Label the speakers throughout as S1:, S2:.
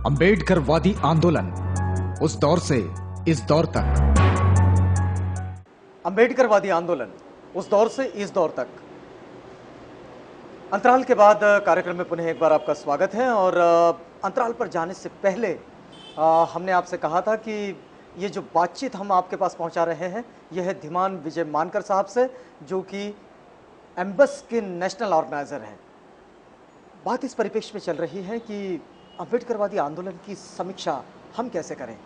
S1: अंबेडकरवादी आंदोलन उस दौर से इस दौर तक।
S2: अंबेडकरवादी आंदोलन उस दौर से इस दौर तक। अंतराल के बाद कार्यक्रम में पुनः एक बार आपका स्वागत है। और अंतराल पर जाने से पहले हमने आपसे कहा था कि ये जो बातचीत हम आपके पास पहुंचा रहे हैं यह है धीमान विजय मानकर साहब से, जो कि एम्बस के नेशनल ऑर्गेनाइजर हैं। बात इस परिप्रेक्ष्य में चल रही है कि अंबेडकरवादी आंदोलन की समीक्षा हम कैसे करें,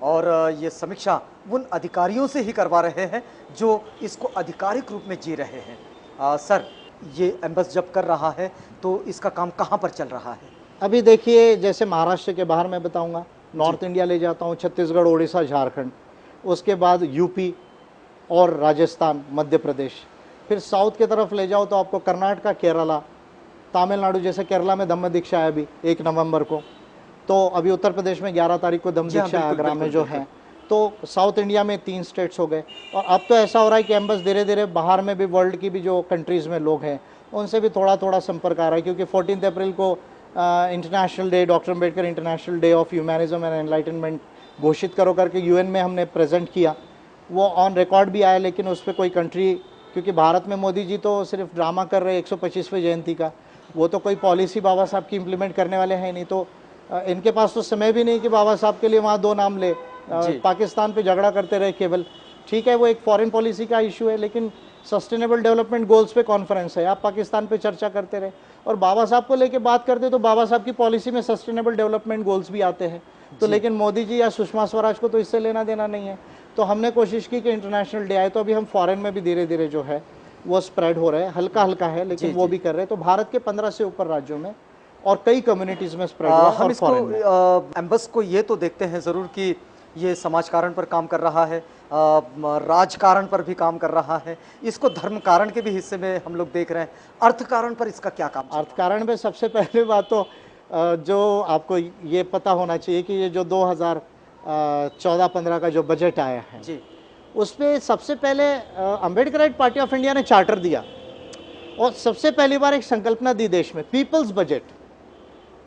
S2: और ये समीक्षा उन अधिकारियों से ही करवा रहे हैं जो इसको आधिकारिक रूप में जी रहे हैं। सर, ये एम्बस जब कर रहा है तो इसका काम कहाँ पर चल रहा है?
S3: अभी देखिए, जैसे महाराष्ट्र के बाहर मैं बताऊंगा, नॉर्थ इंडिया ले जाता हूँ, छत्तीसगढ़, उड़ीसा, झारखंड, उसके बाद यूपी और राजस्थान, मध्य प्रदेश, फिर साउथ की तरफ ले जाओ तो आपको कर्नाटका, केरला, तमिलनाडु, जैसे केरला में धम्म दीक्षा है अभी 1 नवंबर को, तो अभी उत्तर प्रदेश में 11 तारीख को धम्म दीक्षा आगरा में जो है, तो साउथ इंडिया में 3 स्टेट्स हो गए। और अब तो ऐसा हो रहा है कि एम्बस धीरे धीरे बाहर में भी, वर्ल्ड की भी जो कंट्रीज़ में लोग हैं उनसे भी थोड़ा थोड़ा संपर्क आ रहा है, क्योंकि 14 अप्रैल को international day, doctor Ambedkar international day of humanism and enlightenment घोषित करो करके यूएन में हमने प्रेजेंट किया। वो ऑन रिकॉर्ड भी आया, लेकिन उस पर कोई कंट्री, क्योंकि भारत में मोदी जी तो सिर्फ ड्रामा कर रहे 125वें जयंती का, वो तो कोई पॉलिसी बाबा साहब की इम्प्लीमेंट करने वाले हैं नहीं, तो इनके पास तो समय भी नहीं कि बाबा साहब के लिए वहाँ 2 नाम ले, पाकिस्तान पे झगड़ा करते रहे केवल। ठीक है, वो एक फॉरेन पॉलिसी का इशू है, लेकिन सस्टेनेबल डेवलपमेंट गोल्स पे कॉन्फ्रेंस है, आप पाकिस्तान पे चर्चा करते रहे और बाबा साहब को लेके बात करते तो बाबा साहब की पॉलिसी में सस्टेनेबल डेवलपमेंट गोल्स भी आते हैं, तो लेकिन मोदी जी या सुषमा स्वराज को तो इससे लेना देना नहीं है। तो हमने कोशिश की कि इंटरनेशनल डे आए, तो अभी हम फॉरेन में भी धीरे धीरे जो है वो स्प्रेड हो रहे हैं, हल्का हल्का है लेकिन वो भी कर रहे हैं। तो भारत के 15 से ऊपर राज्यों में और कई कम्युनिटीज में स्प्रेड हुआ।
S2: हम इसको एम्बस को ये तो देखते हैं ज़रूर कि ये समाज कारण पर काम कर रहा है, राजकारण पर भी काम कर रहा है, इसको धर्म कारण के भी हिस्से में हम लोग देख रहे हैं। अर्थ कारण पर इसका क्या काम?
S3: अर्थ कारण में सबसे पहले बात तो जो आपको ये पता होना चाहिए कि ये जो 2014-15 का जो बजट आया है जी, उसमें सबसे पहले अम्बेडकराइट पार्टी ऑफ इंडिया ने चार्टर दिया और सबसे पहली बार एक संकल्पना दी देश में, पीपल्स बजट,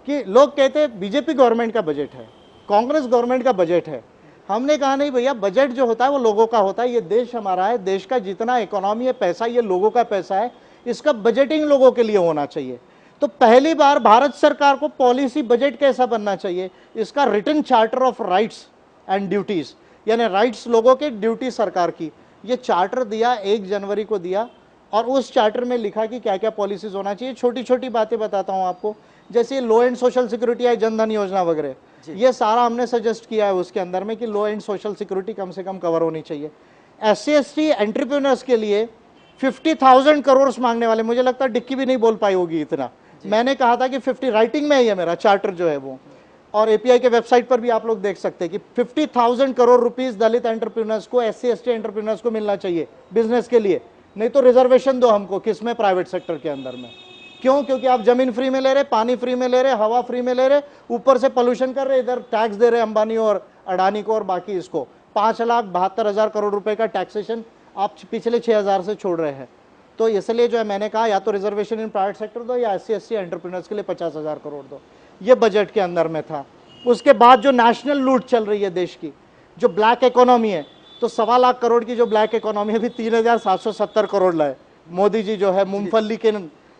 S3: कि लोग कहते हैं बीजेपी गवर्नमेंट का बजट है, कांग्रेस गवर्नमेंट का बजट है। हमने कहा नहीं भैया, बजट जो होता है वो लोगों का होता है, ये देश हमारा है, देश का जितना इकोनॉमी है, पैसा ये लोगों का पैसा है, इसका बजटिंग लोगों के लिए होना चाहिए। तो पहली बार भारत सरकार को पॉलिसी बजट कैसा बनना चाहिए, इसका written charter of rights and duties, यानी राइट्स लोगों के, ड्यूटी सरकार की, ये चार्टर दिया 1 जनवरी को दिया। और उस चार्टर में लिखा कि क्या क्या पॉलिसीज होना चाहिए। छोटी छोटी बातें बताता हूँ आपको, जैसे लो एंड सोशल सिक्योरिटी है, जनधन योजना वगैरह, ये सारा हमने सजेस्ट किया है उसके अंदर में कि लो एंड सोशल सिक्योरिटी कम से कम कवर होनी चाहिए। SC/ST एंटरप्रेन्योर्स के लिए 50,000 करोड़ मांगने वाले, मुझे लगता है डिक्की भी नहीं बोल पाई होगी इतना। मैंने कहा था कि 50, राइटिंग में ही है मेरा चार्टर जो है वो, और API के वेबसाइट पर भी आप लोग देख सकते हैं कि 50,000 करोड़ रुपीस दलित एंटरप्रेन्योर्स को, SC/ST एंटरप्रेन्योर्स को मिलना चाहिए बिजनेस के लिए। नहीं तो रिजर्वेशन दो हमको, किसमें? प्राइवेट सेक्टर के अंदर में। क्यों? क्योंकि आप जमीन फ्री में ले रहे, पानी फ्री में ले रहे, हवा फ्री में ले रहे, ऊपर से पोल्यूशन कर रहे, इधर टैक्स दे रहे अंबानी और अडानी को और बाकी इसको 5,72,000 करोड़ रुपए का टैक्सेशन आप पिछले 6,000 से छोड़ रहे हैं। तो इसलिए जो है मैंने कहा या तो रिजर्वेशन इन प्राइवेट सेक्टर दो या SC/ST एंटरप्रेन्योर्स के लिए 50,000 करोड़ दो। ये बजट के अंदर में था। उसके बाद जो नेशनल लूट चल रही है देश की, जो ब्लैक इकोनॉमी है, तो 1.25 लाख करोड़ की जो ब्लैक इकोनॉमी है, अभी 3,770 करोड़ लाए मोदी जी जो है।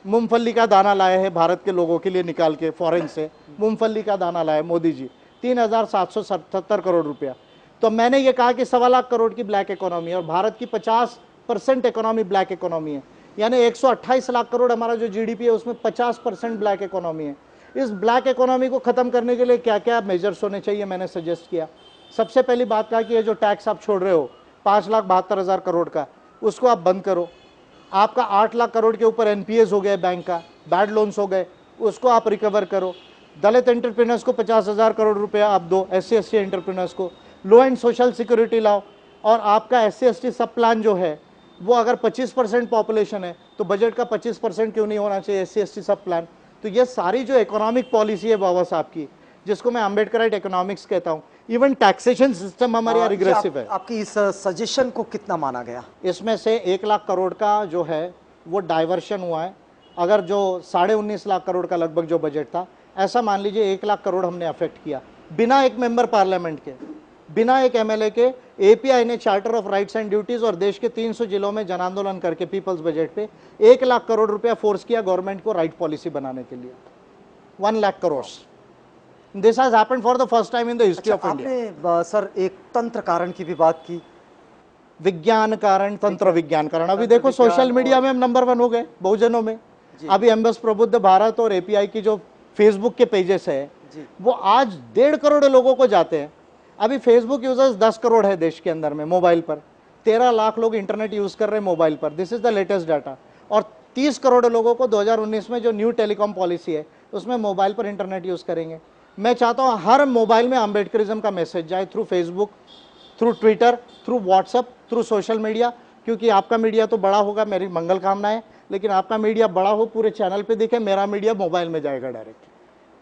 S3: मूंगफली का दाना लाए हैं भारत के लोगों के लिए, निकाल के फॉरेन से मूंगफली का दाना लाए मोदी जी, 3,770 करोड़ रुपया। तो मैंने ये कहा कि 1.25 लाख करोड़ की ब्लैक इकोनॉमी है और भारत की 50% इकोनॉमी ब्लैक इकोनॉमी है, यानी 128 लाख करोड़ हमारा जो GDP है उसमें 50% ब्लैक इकोनॉमी है। इस ब्लैक इकोनॉमी को खत्म करने के लिए क्या क्या मेजर्स होने चाहिए, मैंने सजेस्ट किया। सबसे पहली बात कहा कि ये जो टैक्स आप छोड़ रहे हो 5,72,000 करोड़ का, उसको आप बंद करो। आपका 8 लाख करोड़ के ऊपर NPAs हो गए, बैंक का बैड लोन्स हो गए, उसको आप रिकवर करो। दलित एंटरप्रेन्योर्स को 50,000 करोड़ रुपया आप दो, SC/ST एंटरप्रेन्योर्स को। लो एंड सोशल सिक्योरिटी लाओ, और आपका SC/ST सब प्लान जो है वो अगर 25% पॉपुलेशन है तो बजट का 25% क्यों नहीं होना चाहिए SC/ST सब प्लान। तो ये सारी जो इकोनॉमिक पॉलिसी है बाबा साहब की, जिसको मैं अम्बेडकराइट इकोनॉमिक्स कहता हूँ, इवन टैक्सेशन सिस्टम हमारे यहाँ रिग्रेसिव है।
S2: आपकी इस सजेशन को कितना माना गया?
S3: इसमें से 1 लाख करोड़ का जो है वो डाइवर्शन हुआ है। अगर जो 19.5 लाख करोड़ का लगभग जो बजट था, ऐसा मान लीजिए 1 लाख करोड़ हमने अफेक्ट किया बिना एक मेंबर पार्लियामेंट के, बिना एक एमएलए के। एपीआई ने charter of rights and duties और देश के 300 जिलों में जन आंदोलन करके पीपल्स बजट पे 1 लाख करोड़ रुपया फोर्स किया गवर्नमेंट को राइट पॉलिसी बनाने के लिए। 1 lakh crore. This has happened for the first time in the history of India.
S2: आपने सर एक तंत्र कारण की भी बात की,
S3: विज्ञान कारण, तंत्र विज्ञान कारण। अभी देखो सोशल मीडिया में हम नंबर 1 हो गए बहुजनों में। अभी एम्बस प्रबुद्ध भारत और एपीआई की जो फेसबुक के पेजेस है वो आज 1.5 करोड़ लोगों को जाते हैं। अभी फेसबुक यूजर्स 10 करोड़ है देश के अंदर में मोबाइल पर, 13 लाख लोग इंटरनेट यूज कर रहे हैं मोबाइल पर। This is the latest data. और 30 करोड़ लोगों को 2019 में जो न्यू टेलीकॉम पॉलिसी है उसमें मोबाइल पर इंटरनेट यूज करेंगे। मैं चाहता हूं हर मोबाइल में अम्बेडकरिज्म का मैसेज जाए, through Facebook, through Twitter, through WhatsApp, through social media. क्योंकि आपका मीडिया तो बड़ा होगा, मेरी मंगल कामना है, लेकिन आपका मीडिया बड़ा हो, पूरे चैनल पे दिखे, मेरा मीडिया मोबाइल में जाएगा डायरेक्ट।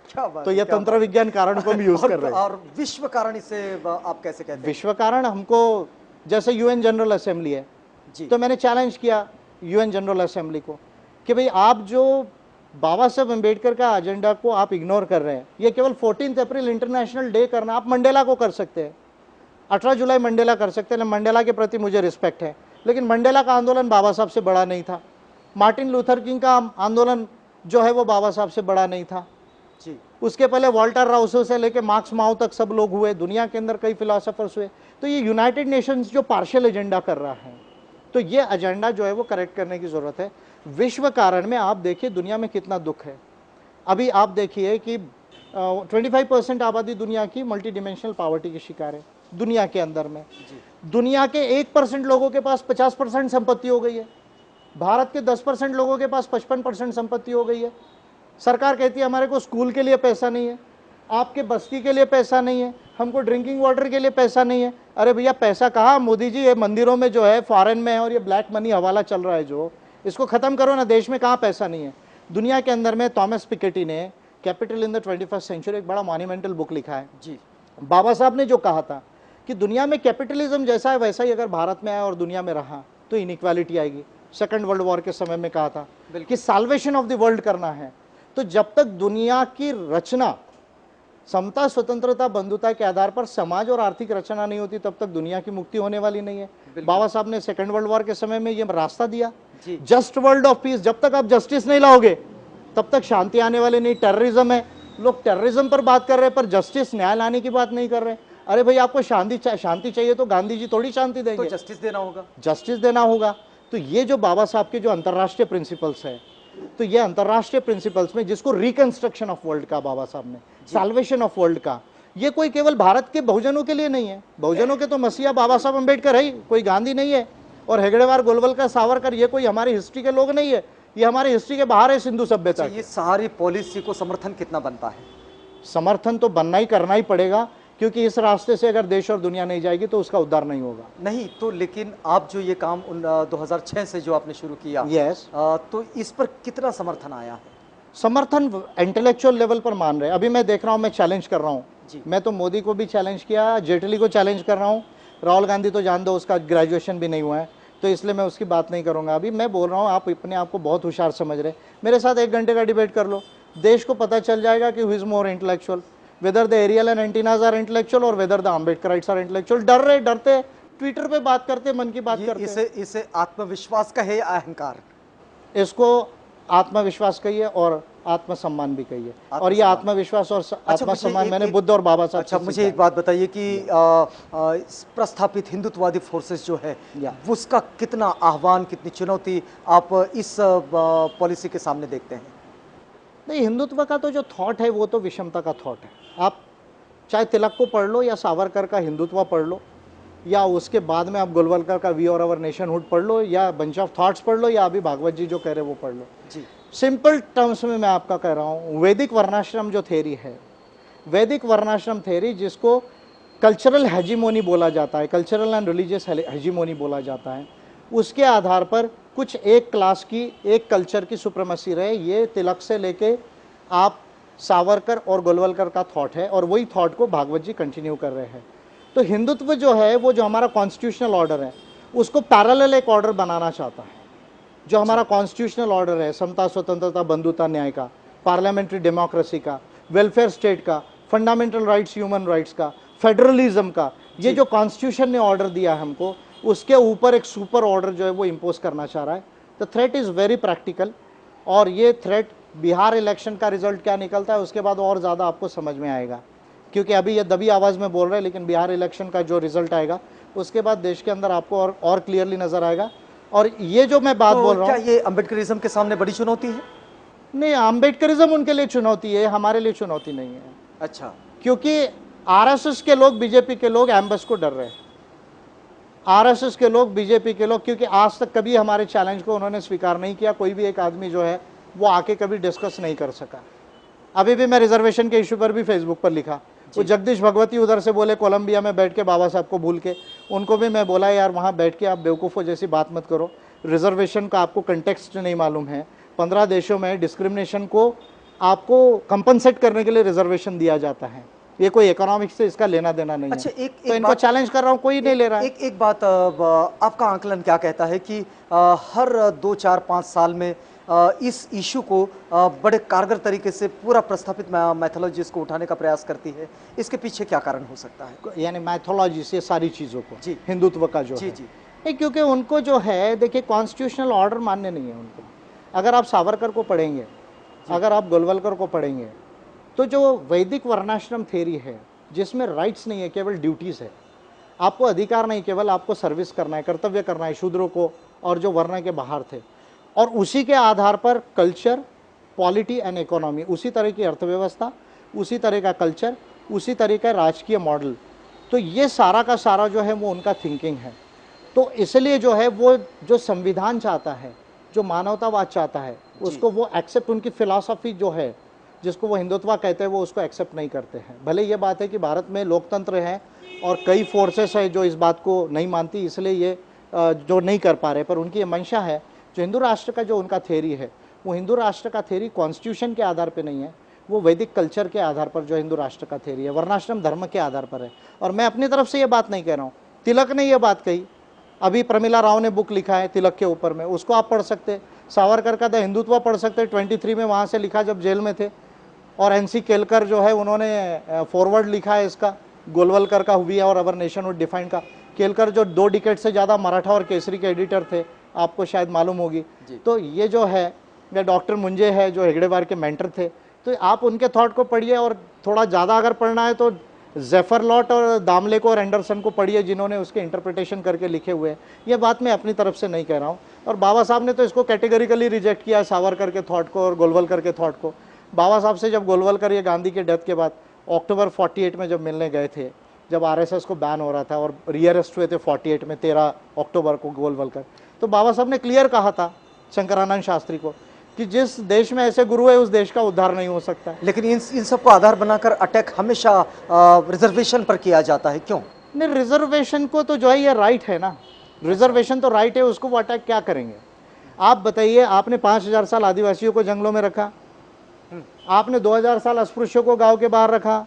S2: क्या बात
S3: तो
S2: है,
S3: यह
S2: क्या
S3: तंत्र विज्ञान कारण को हम यूज कर रहे हैं।
S2: और विश्व कारण इसे आप कैसे कहते हैं?
S3: विश्व कारण हमको, जैसे यूएन जनरल असेंबली है
S2: जी।
S3: तो मैंने चैलेंज किया यूएन जनरल असेंबली को कि भाई आप जो बाबा साहब अम्बेडकर का एजेंडा को आप इग्नोर कर रहे हैं, ये केवल 14 अप्रैल इंटरनेशनल डे करना, आप मंडेला को कर सकते हैं, 18 जुलाई मंडेला कर सकते हैं। मंडेला के प्रति मुझे रिस्पेक्ट है, लेकिन मंडेला का आंदोलन बाबा साहब से बड़ा नहीं था। मार्टिन लूथर किंग का आंदोलन जो है वो बाबा साहब से बड़ा नहीं था
S2: जी।
S3: उसके पहले वॉल्टर राउसो से लेके मार्क्स माओ तक सब लोग हुए, दुनिया के अंदर कई फिलोसोफर्स हुए। तो ये यूनाइटेड नेशंस जो पार्शियल एजेंडा कर रहा है, तो ये एजेंडा जो है वो करेक्ट करने की जरूरत है। विश्व कारण में आप देखिए दुनिया में कितना दुख है। अभी आप देखिए कि 25% आबादी दुनिया की मल्टी डिमेंशनल पॉवर्टी की शिकार है दुनिया के अंदर में। दुनिया के 1% लोगों के पास 50% संपत्ति हो गई है। भारत के 10% लोगों के पास 55% संपत्ति हो गई है। सरकार कहती है हमारे को स्कूल के लिए पैसा नहीं है, आपके बस्ती के लिए पैसा नहीं है, हमको ड्रिंकिंग वाटर के लिए पैसा नहीं है। अरे भैया पैसा कहाँ मोदी जी, ये मंदिरों में जो है फॉरेन में है और ये ब्लैक मनी हवाला चल रहा है, जो इसको खत्म करो ना। देश में कहाँ पैसा नहीं है दुनिया के अंदर में। थॉमस पिकेटी ने capital in the 21st century एक बड़ा मॉन्यूमेंटल बुक लिखा है
S2: जी।
S3: बाबा साहब ने जो कहा था कि दुनिया में कैपिटलिज्म जैसा है वैसा ही अगर भारत में आया और दुनिया में रहा तो इनइक्वालिटी आएगी। सेकंड वर्ल्ड वॉर के समय में कहा था कि साल्वेशन ऑफ द वर्ल्ड करना है। तो जब तक दुनिया की रचना समता, स्वतंत्रता, बंधुता के आधार पर समाज और आर्थिक रचना नहीं होती तब तक दुनिया की मुक्ति होने वाली नहीं है। बाबा साहब ने सेकंड वर्ल्ड वॉर के समय में ये रास्ता दिया, जस्ट वर्ल्ड ऑफ पीस। जब तक आप जस्टिस नहीं लाओगे तब तक शांति आने वाली नहीं। टेररिज्म है, लोग टेररिज्म पर बात कर रहे हैं पर जस्टिस, न्याय लाने की बात नहीं कर रहे। अरे भाई आपको शांति चाहिए तो गांधी जी थोड़ी शांति देंगे,
S2: तो जस्टिस देना होगा,
S3: जस्टिस देना होगा। तो ये जो बाबा साहब के जो अंतर्राष्ट्रीय प्रिंसिपल्स है, तो ये अंतर्राष्ट्रीय प्रिंसिपल्स में जिसको रिकंस्ट्रक्शन ऑफ वर्ल्ड का बाबा साहब ने, साल्वेशन ऑफ वर्ल्ड का, ये कोई केवल भारत के बहुजनों के लिए नहीं है। बहुजनों के तो मसीहा बाबा साहब अम्बेडकर है, कोई गांधी नहीं है। और हेगड़ेवार, गोलवलकर, सावरकर ये कोई हमारी हिस्ट्री के लोग नहीं है, ये हमारी हिस्ट्री के बाहर है सिंधु सभ्यता।
S2: ये सारी पॉलिसी को समर्थन कितना बनता है?
S3: समर्थन तो बनना ही, करना ही पड़ेगा, क्योंकि इस रास्ते से अगर देश और दुनिया नहीं जाएगी तो उसका उद्धार नहीं होगा।
S2: नहीं तो लेकिन आप जो ये काम 2006 से जो आपने शुरू किया,
S3: यस,
S2: तो इस पर कितना समर्थन आया है?
S3: समर्थन इंटेलेक्चुअल लेवल पर मान रहे हैं। अभी मैं देख रहा हूँ, मैं चैलेंज कर रहा हूँ, मैं तो मोदी को भी चैलेंज किया, जेटली को चैलेंज कर रहा हूँ। राहुल गांधी तो जान दो उसका ग्रेजुएशन भी नहीं हुआ है, तो इसलिए मैं उसकी बात नहीं करूँगा। अभी मैं बोल रहा हूँ, आप अपने आप को बहुत होशियार समझ रहे, मेरे साथ 1 घंटे का डिबेट कर लो, देश को पता चल जाएगा कि who is more intellectual, whether the aerial and antennas are intellectual और whether the Ambedkarites are intellectual. डरते ट्विटर पे बात करते, मन की बात करते।
S2: इसे आत्मविश्वास का है या अहंकार?
S3: इसको आत्मविश्वास कहिए और आत्मसम्मान भी कहिए। और ये आत्मविश्वास और आत्मसम्मान मैंने बुद्ध और बाबा साहब।
S2: अच्छा, मुझे एक बात बताइए कि प्रस्थापित हिंदुत्ववादी फोर्सेस जो है उसका कितना आह्वान, कितनी चुनौती आप इस पॉलिसी के सामने देखते हैं?
S3: नहीं, हिंदुत्व का तो जो थॉट है वो तो विषमता का थॉट है। आप चाहे तिलक को पढ़ लो या सावरकर का हिंदुत्व पढ़ लो, या उसके बाद में आप गोलवलकर का वी और अवर नेशनहुड पढ़ लो, या बंच ऑफ थॉट्स पढ़ लो, या अभी भागवत जी जो कह रहे हैं वो पढ़ लो जी। सिंपल टर्म्स में मैं आपका कह रहा हूँ, वैदिक वर्णाश्रम जो थेरी है, वैदिक वर्णाश्रम थेरी जिसको कल्चरल हेजीमोनी बोला जाता है, कल्चरल एंड रिलीजियस हेजीमोनी बोला जाता है, उसके आधार पर कुछ एक क्लास की, एक कल्चर की सुप्रीमेसी रहे, ये तिलक से लेके आप सावरकर और गोलवलकर का थॉट है, और वही थॉट को भागवत जी कंटिन्यू कर रहे हैं। तो हिंदुत्व जो है वो जो हमारा कॉन्स्टिट्यूशनल ऑर्डर है उसको पैरेलल एक ऑर्डर बनाना चाहता है। जो हमारा कॉन्स्टिट्यूशनल ऑर्डर है, समता, स्वतंत्रता, बंधुता, न्याय का, पार्लियामेंट्री डेमोक्रेसी का, वेलफेयर स्टेट का, फंडामेंटल राइट्स, ह्यूमन राइट्स का, फेडरलिज्म का, ये जो कॉन्स्टिट्यूशन ने ऑर्डर दिया हमको, उसके ऊपर एक सुपर ऑर्डर जो है वो इम्पोज करना चाह रहा है। The threat is very practical, और ये थ्रेट बिहार इलेक्शन का रिजल्ट क्या निकलता है उसके बाद और ज़्यादा आपको समझ में आएगा, क्योंकि अभी ये दबी आवाज़ में बोल रहे हैं, लेकिन बिहार इलेक्शन का जो रिजल्ट आएगा उसके बाद देश के अंदर आपको और क्लियरली नज़र आएगा। और ये जो मैं बात बोल रहा हूँ,
S2: क्या ये अम्बेडकरिज्म के सामने बड़ी चुनौती है?
S3: नहीं, अम्बेडकरिज्म उनके लिए चुनौती है, हमारे लिए चुनौती नहीं है।
S2: अच्छा,
S3: क्योंकि आरएसएस के लोग, बीजेपी के लोग एम्बस को डर रहे हैं। आरएसएस के लोग, बीजेपी के लोग, क्योंकि आज तक कभी हमारे चैलेंज को उन्होंने स्वीकार नहीं किया। कोई भी एक आदमी जो है वो आके कभी डिस्कस नहीं कर सका। अभी भी मैं रिजर्वेशन के इशू पर भी फेसबुक पर लिखा, वो जगदीश भगवती उधर से बोले कोलंबिया में बैठ के बाबा साहब को भूल के, उनको भी मैं बोला यार वहाँ बैठ के आप बेवकूफ़ों जैसी बात मत करो, रिजर्वेशन का आपको कंटेक्स्ट नहीं मालूम है। 15 देशों में डिस्क्रिमिनेशन को आपको कंपनसेट करने के लिए रिजर्वेशन दिया जाता है, ये कोई इकोनॉमिक्स से इसका लेना देना नहीं
S2: अच्छा,
S3: है। तो इनको चैलेंज कर रहा हूँ, कोई नहीं ले रहा है।
S2: एक बात, आपका आंकलन क्या कहता है कि हर 2, 4, 5 साल में इस इशू को बड़े कारगर तरीके से पूरा प्रस्थापित मैथोलॉजी इसको उठाने का प्रयास करती है, इसके पीछे क्या कारण हो सकता है?
S3: यानी मैथोलॉजी से सारी चीज़ों को,
S2: जी,
S3: हिंदुत्व का जो
S2: जी,
S3: है,
S2: जी,
S3: नहीं, क्योंकि उनको जो है, देखिए कॉन्स्टिट्यूशनल ऑर्डर मान्य नहीं है उनको। अगर आप सावरकर को पढ़ेंगे, अगर आप गोलवलकर को पढ़ेंगे, तो जो वैदिक वर्णाश्रम थ्योरी है जिसमें राइट्स नहीं है, केवल ड्यूटीज़ है, आपको अधिकार नहीं, केवल आपको सर्विस करना है, कर्तव्य करना है शूद्रों को और जो वर्ण के बाहर थे, और उसी के आधार पर कल्चर, पॉलिटी एंड इकोनॉमी, उसी तरह की अर्थव्यवस्था, उसी तरह का कल्चर, उसी तरह का राजकीय मॉडल, तो ये सारा का सारा जो है वो उनका थिंकिंग है। तो इसलिए जो है वो जो संविधान चाहता है, जो मानवतावाद चाहता है, उसको वो एक्सेप्ट, उनकी फिलॉसफी जो है जिसको वो हिंदुत्व कहते हैं वो उसको एक्सेप्ट नहीं करते हैं। भले ये बात है कि भारत में लोकतंत्र है और कई फोर्सेस है जो इस बात को नहीं मानती, इसलिए ये जो नहीं कर पा रहे, पर उनकी ये मंशा है। जो हिंदू राष्ट्र का जो उनका थ्योरी है, वो हिंदू राष्ट्र का थ्योरी कॉन्स्टिट्यूशन के आधार पर नहीं है, वो वैदिक कल्चर के आधार पर जो हिंदू राष्ट्र का थ्योरी है, वर्णाश्रम धर्म के आधार पर है। और मैं अपनी तरफ से ये बात नहीं कह रहा हूँ, तिलक ने ये बात कही, अभी प्रमिला राव ने बुक लिखा है तिलक के ऊपर में, उसको आप पढ़ सकते। सावरकर का द हिंदुत्व पढ़ सकते, 23 में वहाँ से लिखा जब जेल में थे। और एनसी केलकर जो है उन्होंने फॉरवर्ड लिखा है इसका, गोलवलकर का वी और अवर नेशन वुड डिफाइन का। केलकर जो 2 डिकेड से ज़्यादा मराठा और केसरी के एडिटर थे, आपको शायद मालूम होगी। तो ये जो है, या डॉक्टर मुंजे है जो हेगड़ेवार के मेंटर थे, तो आप उनके थॉट को पढ़िए। और थोड़ा ज़्यादा अगर पढ़ना है तो जेफरलॉट और दामलेको और एंडरसन को पढ़िए, जिन्होंने उसके इंटरप्रिटेशन करके लिखे हुए हैं। ये बात मैं अपनी तरफ से नहीं कह रहा हूँ। और बाबा साहब ने तो इसको कैटेगरिकली रिजेक्ट किया, सावरकर के थॉट को और गोलवलकर के थॉट को। बाबा साहब से जब गोलवलकर ये गांधी के डेथ के बाद अक्टूबर 48 में जब मिलने गए थे, जब आरएसएस को बैन हो रहा था और रीअरेस्ट हुए थे 48 में 13 अक्टूबर को गोलवलकर, तो बाबा साहब ने क्लियर कहा था शंकरानंद शास्त्री को कि जिस देश में ऐसे गुरु है उस देश का उद्धार नहीं हो सकता।
S2: लेकिन इन सबको आधार बनाकर अटैक हमेशा रिजर्वेशन पर किया जाता है, क्यों?
S3: नहीं, रिजर्वेशन को तो जो है ये राइट है ना, रिजर्वेशन तो राइट है, उसको वो अटैक क्या करेंगे? आप बताइए, आपने 5000 साल आदिवासियों को जंगलों में रखा, आपने 2000 साल अस्पृश्यों को गांव के बाहर रखा,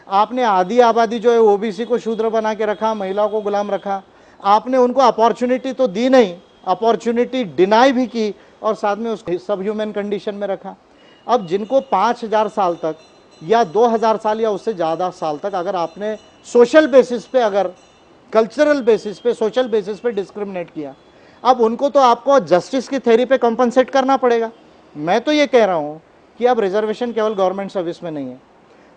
S3: आपने आधी आबादी जो है ओबीसी को शूद्र बना के रखा, महिलाओं को गुलाम रखा, आपने उनको अपॉर्चुनिटी तो दी नहीं, अपॉर्चुनिटी डिनाई भी की, और साथ में उसको सब ह्यूमन कंडीशन में रखा। अब जिनको 5000 साल तक या 2000 साल या उससे ज़्यादा साल तक अगर आपने सोशल बेसिस पे, अगर कल्चरल बेसिस पे, सोशल बेसिस पे डिस्क्रिमिनेट किया, अब उनको तो आपको जस्टिस की थ्योरी पे कंपनसेट करना पड़ेगा। मैं तो ये कह रहा हूँ कि अब रिजर्वेशन केवल गवर्नमेंट सर्विस में नहीं है,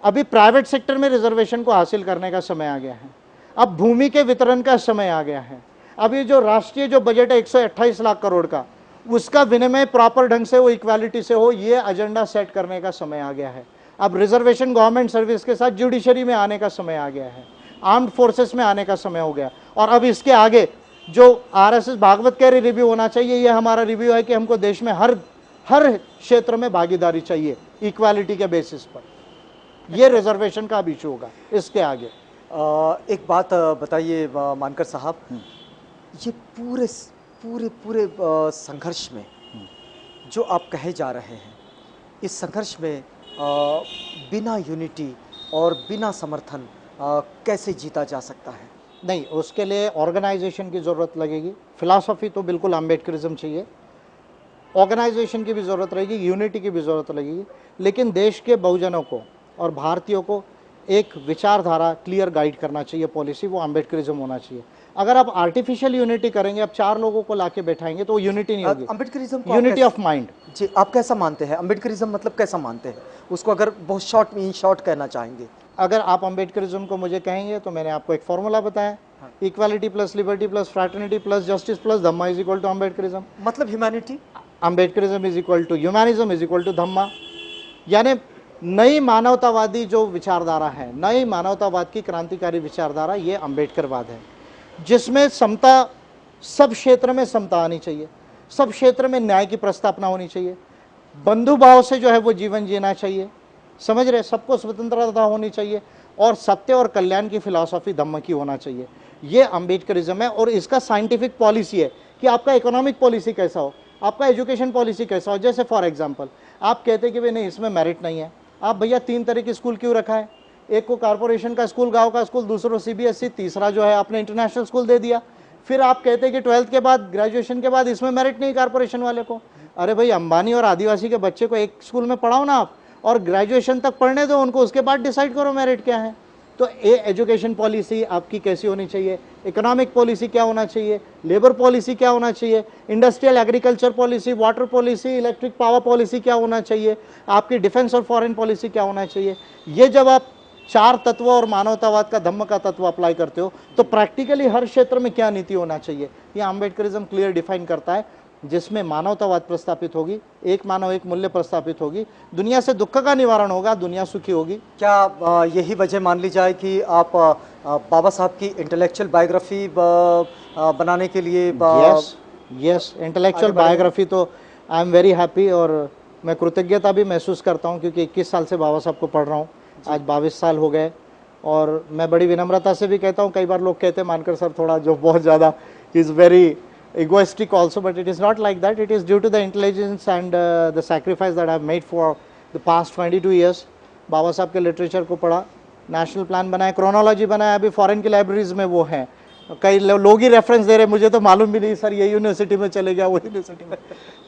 S3: अभी प्राइवेट सेक्टर में रिजर्वेशन को हासिल करने का समय आ गया है। अब भूमि के वितरण का समय आ गया है। अभी जो राष्ट्रीय जो बजट है 128 लाख करोड़ का, उसका विनिमय प्रॉपर ढंग से हो, इक्वालिटी से हो, ये एजेंडा सेट करने का समय आ गया है। अब रिजर्वेशन गवर्नमेंट सर्विस के साथ जुडिशरी में आने का समय आ गया है, आर्म्ड फोर्सेस में आने का समय हो गया। और अब इसके आगे जो आरएसएस भागवत कह रही रिव्यू होना चाहिए, ये हमारा रिव्यू है कि हमको देश में हर क्षेत्र में भागीदारी चाहिए इक्वालिटी के बेसिस पर। ये रिजर्वेशन का इशू होगा इसके आगे।
S2: एक बात बताइए मानकर साहब, ये पूरे पूरे पूरे संघर्ष में जो आप कहे जा रहे हैं, इस संघर्ष में बिना यूनिटी और बिना समर्थन कैसे जीता जा सकता है?
S3: नहीं, उसके लिए ऑर्गेनाइजेशन की ज़रूरत लगेगी। फिलॉसफी तो बिल्कुल अम्बेडकरिज्म चाहिए, ऑर्गेनाइजेशन की भी ज़रूरत रहेगी, यूनिटी की भी ज़रूरत लगेगी। लेकिन देश के बहुजनों को और भारतीयों को एक विचारधारा क्लियर गाइड करना चाहिए पॉलिसी, वो अम्बेडकरिज्म होना चाहिए। अगर आप आर्टिफिशियल यूनिटी करेंगे, आप 4 लोगों को लाके बैठाएंगे तो वो यूनिटी नहीं होगी,
S2: अम्बेडकरिज्म को
S3: यूनिटी ऑफ माइंड।
S2: जी, आप कैसा मानते हैं अम्बेडकरिज्म, मतलब कैसा मानते हैं उसको, अगर बहुत शॉर्ट में इन शॉर्ट कहना चाहेंगे?
S3: अगर आप अम्बेडकरिज्म को मुझे कहेंगे तो मैंने आपको एक फॉर्मूला बताया, equality plus liberty plus fraternity plus justice plus Dhamma is equal to Ambedkarism.
S2: मतलब humanity,
S3: Ambedkarism is equal to humanism is equal to Dhamma. यानी नई मानवतावादी जो विचारधारा है, नई मानवतावाद की क्रांतिकारी विचारधारा, ये अम्बेडकरवाद है, जिसमें समता, सब क्षेत्र में समता आनी चाहिए, सब क्षेत्र में न्याय की प्रस्तावना होनी चाहिए, बंधुभाव से जो है वो जीवन जीना चाहिए, समझ रहे, सबको स्वतंत्रता होनी चाहिए, और सत्य और कल्याण की फिलॉसफी धम्म की होना चाहिए। ये अम्बेडकरिज्म है। और इसका साइंटिफिक पॉलिसी है कि आपका इकोनॉमिक पॉलिसी कैसा हो, आपका एजुकेशन पॉलिसी कैसा हो। जैसे फॉर एग्जांपल आप कहते हैं कि भाई नहीं, इसमें मेरिट नहीं है, आप भैया 3 तरह की स्कूल क्यों रखा है? एक को कारपोरेशन का स्कूल, गांव का स्कूल, दूसरा सीबीएसई, तीसरा जो है आपने इंटरनेशनल स्कूल दे दिया। फिर आप कहते हैं कि 12th के बाद, ग्रेजुएशन के बाद इसमें मेरिट नहीं कारपोरेशन वाले को। अरे भाई, अंबानी और आदिवासी के बच्चे को एक स्कूल में पढ़ाओ ना आप, और ग्रेजुएशन तक पढ़ने दो उनको, उसके बाद डिसाइड करो मेरिट क्या है। तो ये एजुकेशन पॉलिसी आपकी कैसी होनी चाहिए, इकोनॉमिक पॉलिसी क्या होना चाहिए, लेबर पॉलिसी क्या होना चाहिए, industrial agriculture policy, water policy, electric power policy क्या होना चाहिए, आपकी डिफेंस और फॉरेन पॉलिसी क्या होना चाहिए। ये जब आप 4 तत्व और मानवतावाद का, धम्म का तत्व अप्लाई करते हो, तो प्रैक्टिकली हर क्षेत्र में क्या नीति होना चाहिए, ये अम्बेडकरिज्म क्लियर डिफाइन करता है, जिसमें मानवतावाद प्रस्तापित होगी, एक मानव एक मूल्य प्रस्तापित होगी, दुनिया से दुख का निवारण होगा, दुनिया सुखी होगी।
S2: क्या यही वजह मान ली जाए कि आप बाबा साहब की इंटेलेक्चुअल बायोग्राफी बनाने के लिए
S3: यस, इंटेलेक्चुअल बायोग्राफी तो आई एम वेरी हैप्पी, और मैं कृतज्ञता भी महसूस करता हूँ, क्योंकि 21 साल से बाबा साहब को पढ़ रहा हूँ, आज 22 साल हो गए। और मैं बड़ी विनम्रता से भी कहता हूँ, कई बार लोग कहते हैं मानकर सर थोड़ा जो बहुत ज़्यादा is very egoistic also, but it is not like that. It is due to the intelligence and the sacrifice that I have made for the past 22 years. बाबा साहब के लिटरेचर को पढ़ा, नेशनल प्लान बनाया, chronology बनाया, अभी foreign की libraries में वो हैं, कई लोग ही रेफरेंस दे रहे, मुझे तो मालूम भी नहीं सर ये यूनिवर्सिटी में चले गया, वो यूनिवर्सिटी में।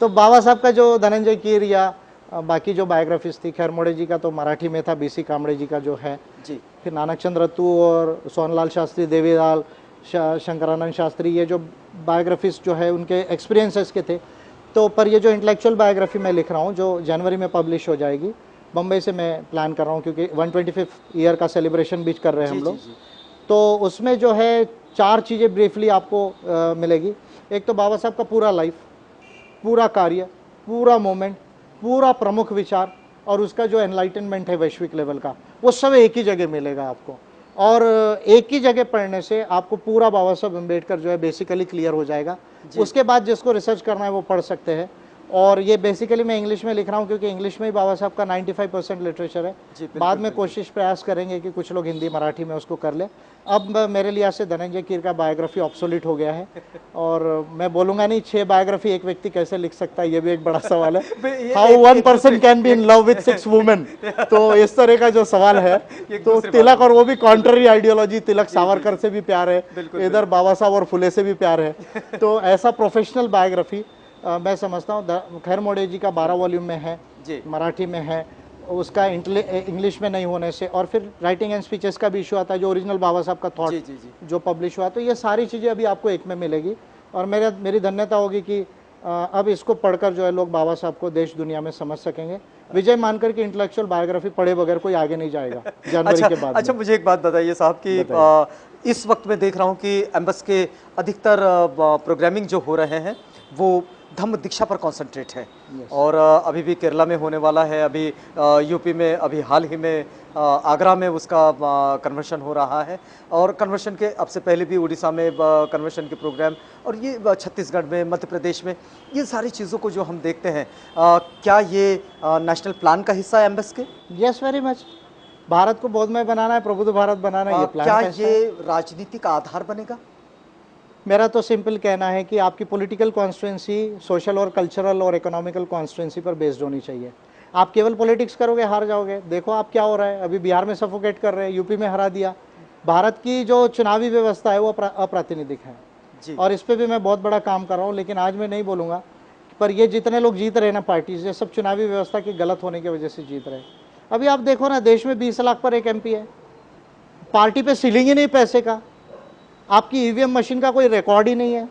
S3: तो बाबा साहब का जो धनंजय कीर या बाकी जो बायोग्राफीज थी, खैर मोड़े जी का तो मराठी में था, बीसी कामड़े जी का जो है जी, फिर नानक चंद्र रत्तू और सोनलाल शास्त्री, देवीलाल शंकरानंद शास्त्री, ये जो बायोग्राफीज जो है उनके एक्सपीरियंसेस के थे। तो पर ये जो इंटेलेक्चुअल बायोग्राफी मैं लिख रहा हूँ, जो जनवरी में पब्लिश हो जाएगी, बम्बई से मैं प्लान कर रहा हूँ, क्योंकि 125th ईयर का सेलिब्रेशन भी कर रहे हैं हम लोग। तो उसमें जो है 4 चीज़ें ब्रीफली आपको मिलेगी। एक तो बाबा साहब का पूरा लाइफ, पूरा कार्य, पूरा मोमेंट, पूरा प्रमुख विचार, और उसका जो एनलाइटनमेंट है वैश्विक लेवल का, वो सब एक ही जगह मिलेगा आपको। और एक ही जगह पढ़ने से आपको पूरा बाबा साहब अम्बेडकर जो है बेसिकली क्लियर हो जाएगा। उसके बाद जिसको रिसर्च करना है वो पढ़ सकते हैं। और ये बेसिकली मैं इंग्लिश में लिख रहा हूँ, क्योंकि इंग्लिश में ही बाबा साहब का 95% लिटरेचर है। बाद में कोशिश प्रयास करेंगे कि कुछ लोग हिंदी मराठी में उसको कर ले। अब मेरे लिहाज से धनंजय कीर का बायोग्राफी ऑब्सोलीट हो गया है, और मैं बोलूँगा नहीं 6 बायोग्राफी एक व्यक्ति कैसे लिख सकता है, ये भी एक बड़ा सवाल है। How 1 person can be in love with 6 women, तो इस तरह का जो सवाल है। तो तिलक, और वो भी कॉन्ट्ररी आइडियोलॉजी, तिलक सावरकर से भी प्यार है, इधर बाबा साहब और फुले से भी प्यार है। तो ऐसा प्रोफेशनल बायोग्राफी मैं समझता हूँ। खैर मोड़े जी का 12 वॉल्यूम में है, मराठी में है, उसका इंग्लिश में नहीं होने से, और फिर राइटिंग एंड स्पीचेस का भी इशू आता है, जो ओरिजिनल बाबा साहब का थॉट जो पब्लिश हुआ। तो ये सारी चीज़ें अभी आपको एक में मिलेगी, और मेरी धन्यता होगी कि अब इसको पढ़कर जो है लोग बाबा साहब को देश दुनिया में समझ सकेंगे। विजय मानकर की इंटेलेक्चुअल बायोग्राफी पढ़े बगैर कोई आगे नहीं जाएगा जनवरी के बाद।
S2: अच्छा, मुझे एक बात बताइए साहब कि इस वक्त मैं देख रहा हूँ कि एम्बस के अधिकतर प्रोग्रामिंग जो हो रहे हैं वो धम्म दीक्षा पर कॉन्सेंट्रेट है। और अभी भी केरला में होने वाला है, अभी यूपी में, अभी हाल ही में आगरा में उसका कन्वर्शन हो रहा है, और कन्वर्शन के अब से पहले भी उड़ीसा में कन्वर्शन के प्रोग्राम, और ये छत्तीसगढ़ में, मध्य प्रदेश में, ये सारी चीज़ों को जो हम देखते हैं, क्या ये नेशनल प्लान का हिस्सा है एम्बस के?
S3: Yes, very much. भारत को बोधमय बनाना है, प्रबुद्ध भारत बनाना है, ये प्लान
S2: क्या ये राजनीति का आधार बनेगा?
S3: मेरा तो सिंपल कहना है कि आपकी पॉलिटिकल कॉन्स्टिट्यूंसी सोशल और कल्चरल और इकोनॉमिकल कॉन्स्टिट्यूंसी पर बेस्ड होनी चाहिए। आप केवल पॉलिटिक्स करोगे हार जाओगे। देखो आप क्या हो रहा है, अभी बिहार में सफोकेट कर रहे हैं, यूपी में हरा दिया। भारत की जो चुनावी व्यवस्था है वो अप्रातिनिधिक है जी। और इस पर भी मैं बहुत बड़ा काम कर रहा हूँ, लेकिन आज मैं नहीं बोलूँगा। पर ये जितने लोग जीत रहे हैं ना पार्टीज, ये सब चुनावी व्यवस्था की गलत होने की वजह से जीत रहे हैं। अभी आप देखो ना, देश में 20 लाख पर एक एमपी है, पार्टी पे सीलिंग ही नहीं पैसे का, आपकी ईवीएम मशीन का कोई रिकॉर्ड ही नहीं है।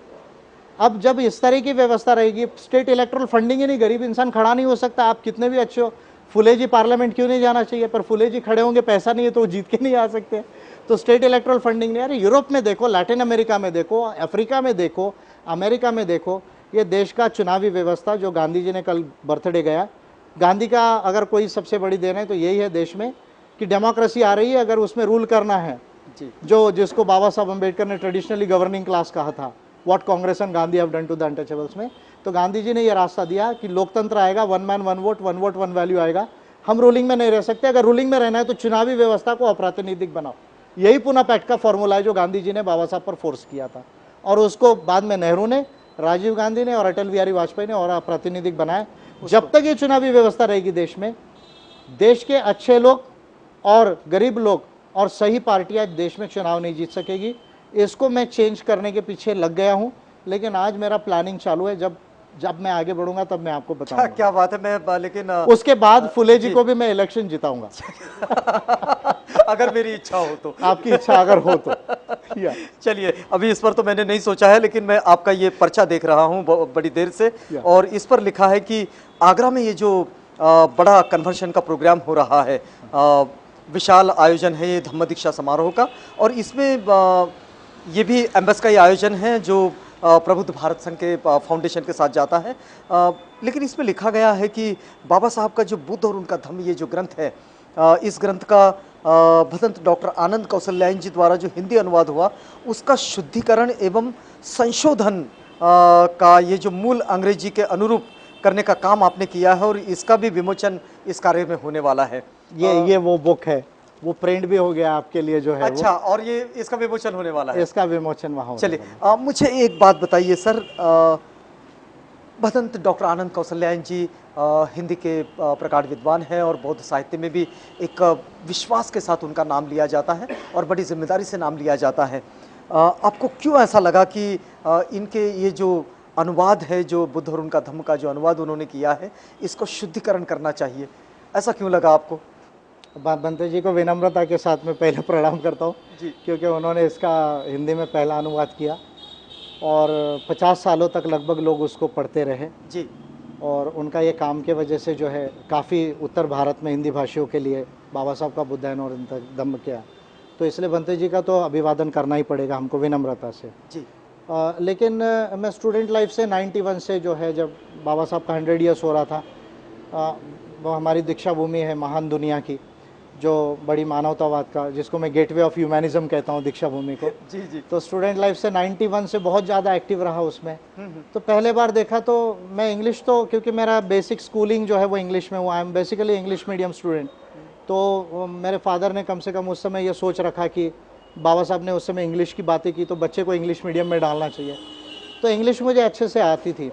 S3: अब जब इस तरह की व्यवस्था रहेगी, स्टेट इलेक्ट्रल फंडिंग ही नहीं, गरीब इंसान खड़ा नहीं हो सकता, आप कितने भी अच्छे हो। फुले जी पार्लियामेंट क्यों नहीं जाना चाहिए, पर फुले जी खड़े होंगे, पैसा नहीं है तो वो जीत के नहीं आ सकते। तो स्टेट इलेक्ट्रल फंडिंग नहीं। अरे यूरोप में देखो, लैटिन अमेरिका में देखो, अफ्रीका में देखो, अमेरिका में देखो, ये देश का चुनावी व्यवस्था जो गांधी जी ने कल बर्थडे गया, गांधी का अगर कोई सबसे बड़ी देन है तो यही है देश में कि डेमोक्रेसी आ रही है। अगर उसमें रूल करना है
S2: जी।
S3: जो जिसको बाबा साहब अम्बेडकर ने ट्रेडिशनली गवर्निंग क्लास कहा था, what Congress and Gandhi have done to the untouchables में, तो गांधी जी ने ये रास्ता दिया कि लोकतंत्र आएगा, one man one vote one value आएगा। हम रूलिंग में नहीं रह सकते, अगर रूलिंग में रहना है तो चुनावी व्यवस्था को अप्रातिनिधिक बनाओ। यही पुनः पैक्ट का फॉर्मूला है जो गांधी जी ने बाबा साहब पर फोर्स किया था, और उसको बाद में नेहरू ने, राजीव गांधी ने और अटल बिहारी वाजपेयी ने और अप्रातिनिधिक बनाया। जब तक ये चुनावी व्यवस्था रहेगी देश में, देश के अच्छे लोग और गरीब लोग और सही पार्टियां देश में चुनाव नहीं जीत सकेगी। इसको मैं चेंज करने के पीछे लग गया हूं, लेकिन आज मेरा प्लानिंग चालू है। जब मैं आगे बढ़ूंगा तब मैं आपको बताऊंगा।
S2: क्या बात है। मैं लेकिन
S3: उसके बाद फुले जी को भी मैं इलेक्शन जिताऊंगा
S2: अगर मेरी इच्छा हो तो।
S3: आपकी इच्छा अगर हो तो।
S2: चलिए, अभी इस पर तो मैंने नहीं सोचा है, लेकिन मैं आपका ये पर्चा देख रहा हूँ बड़ी देर से, और इस पर लिखा है कि आगरा में ये जो बड़ा कन्वर्शन का प्रोग्राम हो रहा है, विशाल आयोजन है ये धम्म दीक्षा समारोह का, और इसमें ये भी एम्बस का ये आयोजन है जो प्रबुद्ध भारत संघ के फाउंडेशन के साथ जाता है। लेकिन इसमें लिखा गया है कि बाबा साहब का जो बुद्ध और उनका धम्म, ये जो ग्रंथ है, इस ग्रंथ का भदंत डॉक्टर आनंद कौशल्यायन जी द्वारा जो हिंदी अनुवाद हुआ, उसका शुद्धिकरण एवं संशोधन का ये जो मूल अंग्रेजी के अनुरूप करने का काम आपने किया है, और इसका भी विमोचन इस कार्य में होने वाला है।
S3: ये वो बुक है, वो प्रिंट भी हो गया आपके लिए जो है।
S2: अच्छा, और ये इसका विमोचन होने वाला है?
S3: इसका विमोचन वहाँ।
S2: चलिए, मुझे एक बात बताइए सर, भदंत डॉक्टर आनंद कौशल्यायन जी हिंदी के प्रकांड विद्वान हैं, और बौद्ध साहित्य में भी एक विश्वास के साथ उनका नाम लिया जाता है और बड़ी जिम्मेदारी से नाम लिया जाता है। आपको क्यों ऐसा लगा कि इनके ये जो अनुवाद है, जो बुद्ध और उनका धम्म का जो अनुवाद उन्होंने किया है, इसको शुद्धिकरण करना चाहिए, ऐसा क्यों लगा आपको?
S3: बंते जी को विनम्रता के साथ मैं पहले प्रणाम करता हूँ, क्योंकि उन्होंने इसका हिंदी में पहला अनुवाद किया और 50 सालों तक लगभग लोग उसको पढ़ते रहे
S2: जी,
S3: और उनका ये काम के वजह से जो है काफ़ी उत्तर भारत में हिंदी भाषियों के लिए बाबा साहब का बुद्धायन और धम्म किया, तो इसलिए बंते जी का तो अभिवादन करना ही पड़ेगा हमको विनम्रता से जी। लेकिन मैं स्टूडेंट लाइफ से 91 से जो है, जब बाबा साहब का 100 ईयर्स हो रहा था, वो हमारी दीक्षा भूमि है महान दुनिया की, जो बड़ी मानवतावाद का, जिसको मैं गेटवे ऑफ ह्यूमैनिज्म कहता हूँ दीक्षा भूमि को जी। तो स्टूडेंट लाइफ से 91 से बहुत ज़्यादा एक्टिव रहा उसमें। तो पहले बार देखा तो मैं इंग्लिश, तो क्योंकि मेरा बेसिक स्कूलिंग जो है वो इंग्लिश में हुआ, I am basically English medium student, तो मेरे फादर ने कम से कम उस समय ये सोच रखा कि बाबा साहब ने उस समय इंग्लिश की बातें की तो बच्चे को इंग्लिश मीडियम में डालना चाहिए, तो इंग्लिश मुझे अच्छे से आती थी।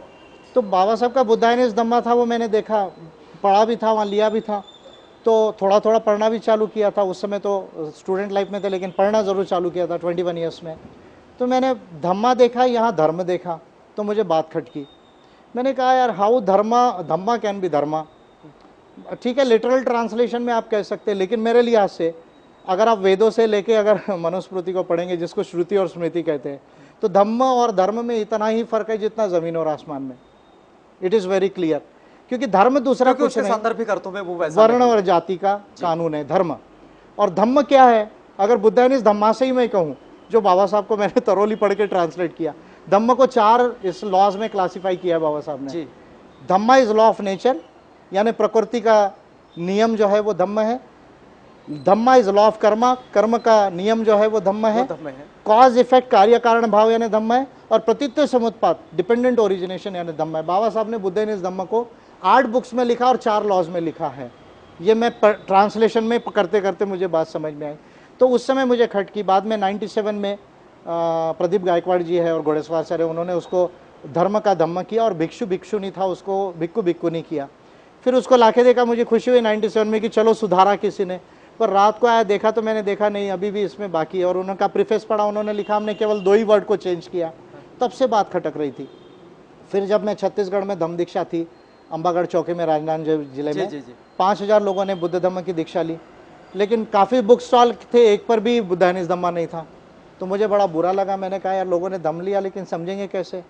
S3: तो बाबा साहब का बुद्धायन धम्मा था, वो मैंने देखा, पढ़ा भी था, वहाँ लिया भी था, तो थोड़ा थोड़ा पढ़ना भी चालू किया था। उस समय तो स्टूडेंट लाइफ में थे, लेकिन पढ़ना ज़रूर चालू किया था 21 ईयर्स में। तो मैंने धम्मा देखा, यहाँ धर्म देखा, तो मुझे बात खटकी। मैंने कहा यार, हाउ धम्मा कैन बी धर्मा। ठीक है, लिटरल ट्रांसलेशन में आप कह सकते हैं, लेकिन मेरे लिहाज से अगर आप वेदों से लेके अगर मनुस्मृति को पढ़ेंगे, जिसको श्रुति और स्मृति कहते हैं, तो धम्म और धर्म में इतना ही फर्क है जितना ज़मीन और आसमान में। इट इज़ वेरी क्लियर, क्योंकि धर्म दूसरा कुछ नहीं, वर्ण और जाति का कानून है धर्म। और धम्म क्या है, अगर बुद्धायन धम्मा से ही मैं कहूँ, जो बाबा साहब को मैंने तरोली पढ़ के ट्रांसलेट किया, धम्म को 4 इस लॉज में क्लासिफाई किया है बाबा साहब ने। धम्मा इज लॉ ऑफ नेचर, यानी प्रकृति का नियम जो है वो धम्म है। धम्मा इज लॉ ऑफ कर्मा, कर्म का नियम जो है वो धम्म है। कॉज इफेक्ट, कार्य कारण भाव यानी धम्म है। और प्रतीत्य समुत्पाद, डिपेंडेंट ओरिजिनेशन यानी धम्म है। बाबा साहब ने बुद्धायन धम्म को 8 बुक्स में लिखा और 4 लॉज में लिखा है। ये मैं ट्रांसलेशन में करते करते मुझे बात समझ में आई, तो उस समय मुझे खटकी। बाद में 97 में प्रदीप गायकवाड़ जी है और घोड़ेसवार सर है, उन्होंने उसको धर्म का धम्म किया, और भिक्षु भिक्षु नहीं था, उसको भिक्खु भिक्खु नहीं किया। फिर उसको लाके देखा, मुझे खुशी हुई 97 में कि चलो सुधारा किसी ने, पर रात को आया देखा तो मैंने देखा नहीं, अभी भी इसमें बाकी है। और उनका प्रीफेस पढ़ा, उन्होंने लिखा हमने केवल 2 ही वर्ड को चेंज किया, तब से बात खटक रही थी। फिर जब मैं छत्तीसगढ़ में धम्म दीक्षा थी अंबागढ़ चौकी में राजनांदगांव जिले
S2: जी
S3: में।
S2: जी जी
S3: 5000 लोगों ने बुद्ध धम्म की दीक्षा ली, लेकिन काफ़ी बुक स्टॉल थे, एक पर भी बुद्धानिज धम्मा नहीं था। तो मुझे बड़ा बुरा लगा, मैंने कहा यार लोगों ने दम लिया लेकिन समझेंगे कैसे।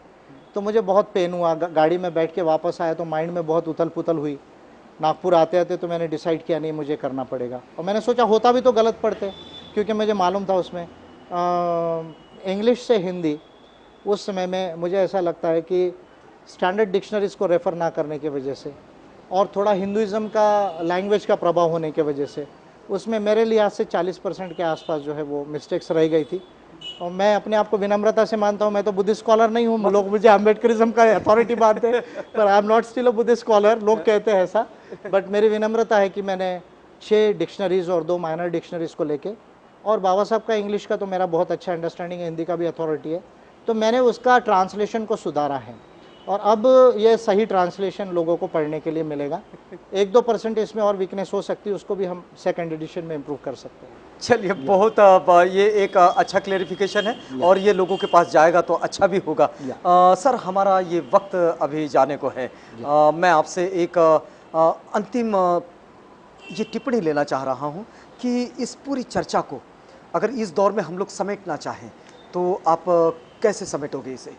S3: तो मुझे बहुत पेन हुआ, गाड़ी में बैठ के वापस आया तो माइंड में बहुत उथल पुथल हुई। नागपुर आते आते तो मैंने डिसाइड किया नहीं मुझे करना पड़ेगा, और मैंने सोचा होता भी तो गलत पढ़ते, क्योंकि मुझे मालूम था उसमें इंग्लिश से हिंदी उस समय में मुझे ऐसा लगता है कि स्टैंडर्ड डिक्शनरीज को रेफ़र ना करने की वजह से और थोड़ा हिंदुइज़्म का लैंग्वेज का प्रभाव होने की वजह से उसमें मेरे लिहाज से 40% के आसपास जो है वो मिस्टेक्स रह गई थी। और मैं अपने आप को विनम्रता से मानता हूँ, मैं तो बुद्धिस्ट स्कॉलर नहीं हूँ, लोग मुझे अम्बेडकरिज्म का अथॉरिटी मानते हैं, पर I am not still a Buddhist scholar, लोग कहते हैं ऐसा। बट मेरी विनम्रता है कि मैंने 6 डिक्शनरीज और 2 माइनर डिक्शनरीज को लेके, और बाबा साहब का इंग्लिश का तो मेरा बहुत अच्छा अंडरस्टैंडिंग है, हिंदी का भी अथॉरिटी है, तो मैंने उसका ट्रांसलेशन को सुधारा है और अब ये सही ट्रांसलेशन लोगों को पढ़ने के लिए मिलेगा। 1-2% इसमें और वीकनेस हो सकती है, उसको भी हम सेकंड एडिशन में इम्प्रूव कर सकते हैं।
S2: चलिए बहुत ये एक अच्छा क्लेरिफिकेशन है और ये लोगों के पास जाएगा तो अच्छा भी होगा। सर हमारा ये वक्त अभी जाने को है, मैं आपसे एक अंतिम ये टिप्पणी लेना चाह रहा हूँ कि इस पूरी चर्चा को अगर इस दौर में हम लोग समेटना चाहें तो आप कैसे समेटोगे इसे,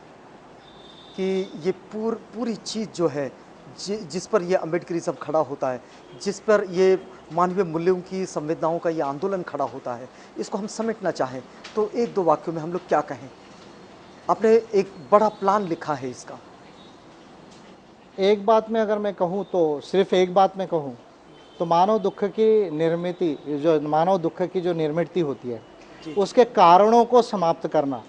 S2: कि ये पूरी चीज़ जो है जिस पर ये अम्बेडकरिज्म खड़ा होता है, जिस पर ये मानवीय मूल्यों की संवेदनाओं का ये आंदोलन खड़ा होता है, इसको हम समेटना चाहें तो 1-2 वाक्यों में हम लोग क्या कहें? आपने एक बड़ा प्लान लिखा है इसका।
S3: एक बात में अगर मैं कहूँ तो सिर्फ एक बात में कहूँ तो मानव दुख की निर्मिति, जो मानव दुख की जो निर्मिति होती है उसके कारणों को समाप्त करना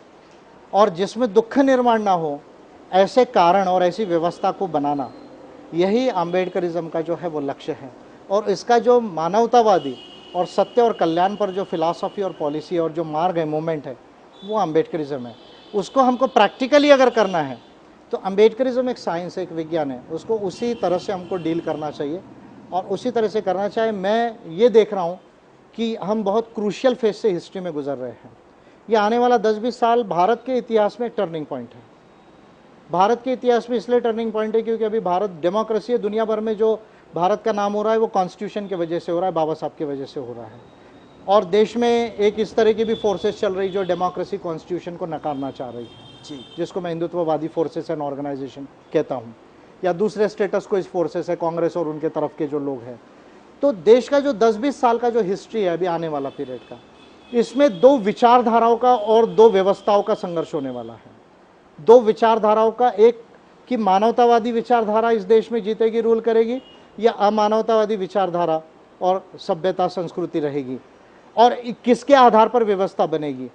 S3: और जिसमें दुख निर्माण ना हो ऐसे कारण और ऐसी व्यवस्था को बनाना, यही अम्बेडकरिज्म का जो है वो लक्ष्य है। और इसका जो मानवतावादी और सत्य और कल्याण पर जो फिलॉसफी और पॉलिसी और जो मार्ग है, मूवमेंट है, वो अम्बेडकरिज्म है। उसको हमको प्रैक्टिकली अगर करना है तो अम्बेडकरिज्म एक साइंस है, एक विज्ञान है, उसको उसी तरह से हमको डील करना चाहिए और उसी तरह से करना चाहिए। मैं ये देख रहा हूँ कि हम बहुत क्रूशियल फेज से हिस्ट्री में गुजर रहे हैं। ये आने वाला 10-20 साल भारत के इतिहास में टर्निंग पॉइंट है। भारत के इतिहास में इसलिए टर्निंग पॉइंट है क्योंकि अभी भारत डेमोक्रेसी है। दुनिया भर में जो भारत का नाम हो रहा है वो कॉन्स्टिट्यूशन की वजह से हो रहा है, बाबा साहब की वजह से हो रहा है। और देश में एक इस तरह की भी फोर्सेस चल रही जो डेमोक्रेसी कॉन्स्टिट्यूशन को नकारना चाह रही है
S2: जी,
S3: जिसको मैं हिंदुत्ववादी फोर्सेस एंड ऑर्गेनाइजेशन कहता हूँ, या दूसरे स्टेटस को इस फोर्सेस है, कांग्रेस और उनके तरफ के जो लोग हैं। तो देश का जो 10-20 साल का जो हिस्ट्री है अभी आने वाला पीरियड का, इसमें 2 विचारधाराओं का और 2 व्यवस्थाओं का संघर्ष होने वाला है। 2 विचारधाराओं का, एक कि मानवतावादी विचारधारा इस देश में जीतेगी, रूल करेगी, या अमानवतावादी विचारधारा और सभ्यता संस्कृति रहेगी, और किसके आधार पर व्यवस्था बनेगी।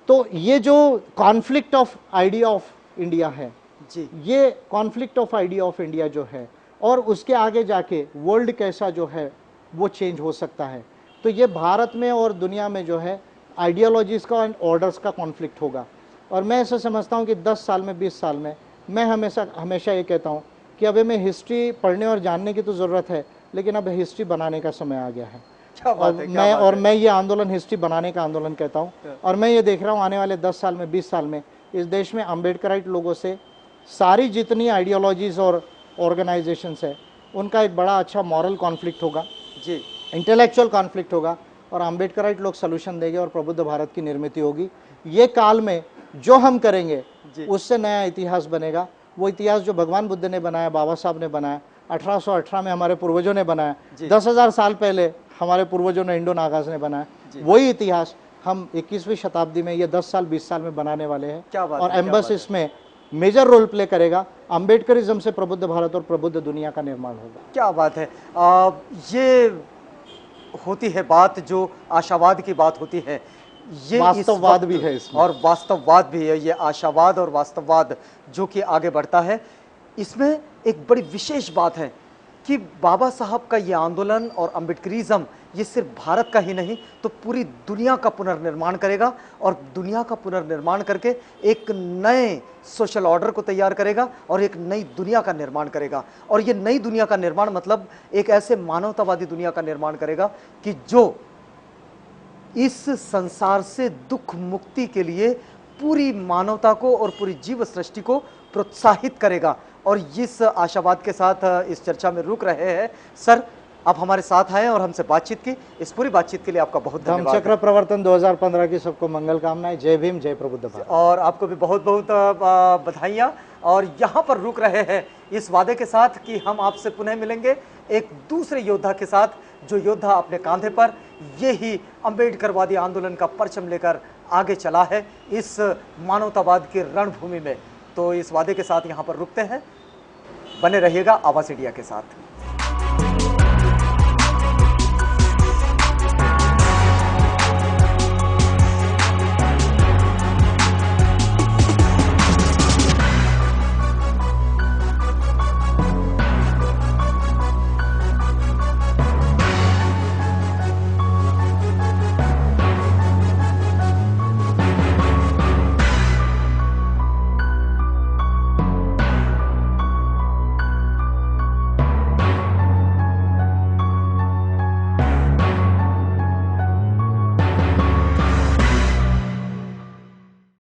S3: तो ये जो conflict of idea of India है
S2: जी,
S3: ये conflict of idea of India जो है, और उसके आगे जाके वर्ल्ड कैसा जो है वो चेंज हो सकता है। तो ये भारत में और दुनिया में जो है आइडियोलॉजीज़ का एंड ऑर्डर्स का कॉन्फ्लिक्ट होगा। और मैं ऐसा समझता हूँ कि 10 साल में, 20 साल में, मैं हमेशा ये कहता हूँ कि अब हमें हिस्ट्री पढ़ने और जानने की तो ज़रूरत है, लेकिन अब हिस्ट्री बनाने का समय आ गया है।
S2: क्या बात है, क्या बात
S3: और
S2: है।
S3: मैं ये आंदोलन हिस्ट्री बनाने का आंदोलन कहता हूँ। और मैं ये देख रहा हूँ आने वाले 10 साल में, 20 साल में इस देश में अम्बेडकराइट लोगों से सारी जितनी आइडियोलॉजीज़ और ऑर्गेनाइजेशंस है उनका एक बड़ा अच्छा मॉरल कॉन्फ्लिक्ट होगा
S2: जी,
S3: इंटेलेक्चुअल कॉन्फ्लिक्ट होगा, और अम्बेडकराइट लोग सलूशन देंगे और प्रबुद्ध भारत की निर्मित होगी। ये काल में जो हम करेंगे उससे नया इतिहास बनेगा। वो इतिहास जो भगवान बुद्ध ने बनाया, बाबा साहब ने बनाया, 1818 में हमारे पूर्वजों ने बनाया, 10,000 साल पहले हमारे पूर्वजों ने, इंडो नागाज ने बनाया, वही इतिहास हम 21वीं शताब्दी में ये 10 साल 20 साल में बनाने वाले हैं।
S2: क्या बात
S3: और
S2: है, क्या
S3: एम्बस इसमें मेजर रोल प्ले करेगा। अम्बेडकरिज्म से प्रबुद्ध भारत और प्रबुद्ध दुनिया का निर्माण होगा।
S2: क्या बात है। ये होती है बात जो आशावाद की बात होती है, ये
S3: वास्तववाद
S2: इस वक्त
S3: भी है इसमें।
S2: और वास्तववाद भी है। ये आशावाद और वास्तववाद जो कि आगे बढ़ता है, इसमें एक बड़ी विशेष बात है कि बाबा साहब का ये आंदोलन और अम्बेडकरिज्म ये सिर्फ भारत का ही नहीं तो पूरी दुनिया का पुनर्निर्माण करेगा, और दुनिया का पुनर्निर्माण करके एक नए सोशल ऑर्डर को तैयार करेगा और एक नई दुनिया का निर्माण करेगा। और ये नई दुनिया का निर्माण मतलब एक ऐसे मानवतावादी दुनिया का निर्माण करेगा कि जो इस संसार से दुख मुक्ति के लिए पूरी मानवता को और पूरी जीव सृष्टि को प्रोत्साहित करेगा। और इस आशावाद के साथ इस चर्चा में रुक रहे हैं। सर, आप हमारे साथ आए और हमसे बातचीत की, इस पूरी बातचीत के लिए आपका बहुत धन्यवाद।
S3: धम्मचक्र प्रवर्तन 2015 की सबको मंगल कामनाएं। जय भीम, जय प्रबुद्ध भारत।
S2: और आपको भी बहुत बहुत बधाइयाँ। और यहाँ पर रुक रहे हैं इस वादे के साथ कि हम आपसे पुनः मिलेंगे एक दूसरे योद्धा के साथ, जो योद्धा अपने कांधे पर यही अम्बेडकरवादी आंदोलन का परचम लेकर आगे चला है इस मानवतावाद की रणभूमि में। तो इस वादे के साथ यहाँ पर रुकते हैं। बने रहिएगा आवाज़ इंडिया के साथ।